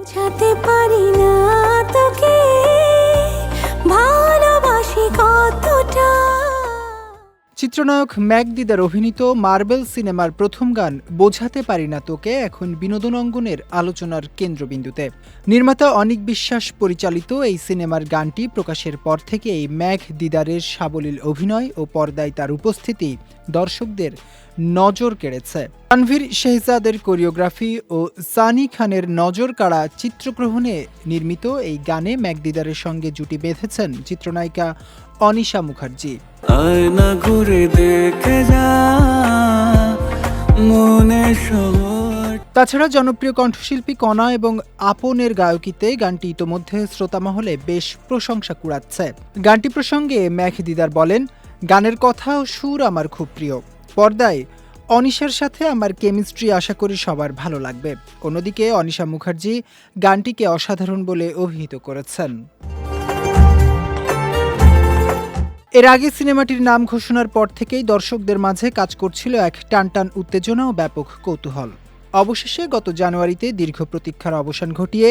বোঝাতে পারি না তোকে ভালোবাসি কতটা। চিত্রনায়ক ম্যাক দিদার অভিনীত মার্বেল সিনেমার প্রথম গান বোঝাতে পারি না তোকে এখন বিনোদন অঙ্গনের আলোচনার কেন্দ্রবিন্দুতে। নির্মাতা অনিক বিশ্বাস পরিচালিত এই সিনেমার গানটি প্রকাশের পর থেকেই ম্যাক দিদারের সাবলীল অভিনয় ও পর্দায় তার উপস্থিতি দর্শকদের নজর কেড়েছে। তানভীর শেহজাদের কোরিওগ্রাফি ও সানি খানের নজর কাড়া চিত্রগ্রহণে নির্মিত এই গানে ম্যাক দিদারের সঙ্গে জুটি বেঁধেছেন চিত্রনায়িকা অনিশা মুখার্জি। আয়না ঘুরে দেখে যা মনে শহর। তাছাড়া জনপ্রিয় কণ্ঠশিল্পী কণা এবং আপনের গায়কিতে গানটি ইতোমধ্যে শ্রোতামহলে বেশ প্রশংসা কুড়াচ্ছে। গানটি প্রসঙ্গে ম্যাক দিদার বলেন, গানের কথা ও সুর আমার খুব প্রিয়। পর্দায় অনিশার সাথে আমার কেমিস্ট্রি আশা করি সবার ভালো লাগবে। অন্যদিকে অনিশা মুখার্জি গানটিকে অসাধারণ বলে অভিহিত করেছেন। এর আগে সিনেমাটির নাম ঘোষণার পর থেকেই দর্শকদের মাঝে কাজ করছিল এক টানটান উত্তেজনা ও ব্যাপক কৌতূহল। অবশেষে গত জানুয়ারিতে দীর্ঘ প্রতীক্ষার অবসান ঘটিয়ে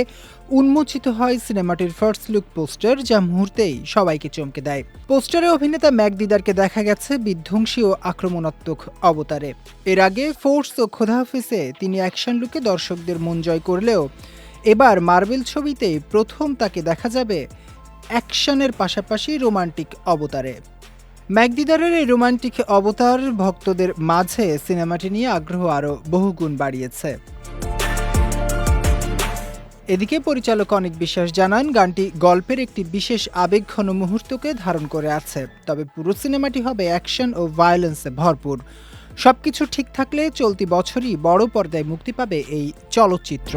উন্মোচিত হয় সিনেমাটির ফার্স্ট লুক পোস্টার, যা মুহূর্তেই সবাইকে চমকে দেয়। পোস্টারে অভিনেতা ম্যাক দিদারকে দেখা গেছে বিধ্বংসী ও আক্রমণাত্মক অবতারে। এর আগে ফোর্স ও খোদাহাফিজে তিনি অ্যাকশন লুকে দর্শকদের মন জয় করলেও এবার মার্বেল ছবিতে প্রথম তাকে দেখা যাবে অ্যাকশনের পাশাপাশি রোমান্টিক অবতারে। ম্যাক দিদারের এই রোমান্টিক অবতার ভক্তদের মাঝে সিনেমাটি নিয়ে আগ্রহ আরও বহুগুণ বাড়িয়েছে। এদিকে পরিচালক অনিক বিশ্বাস জানান, গানটি গল্পের একটি বিশেষ আবেগঘন মুহূর্তকে ধারণ করে আছে। তবে পুরো সিনেমাটি হবে অ্যাকশন ও ভায়োলেন্সে ভরপুর। সবকিছু ঠিক থাকলে চলতি বছরই বড় পর্দায় মুক্তি পাবে এই চলচ্চিত্র।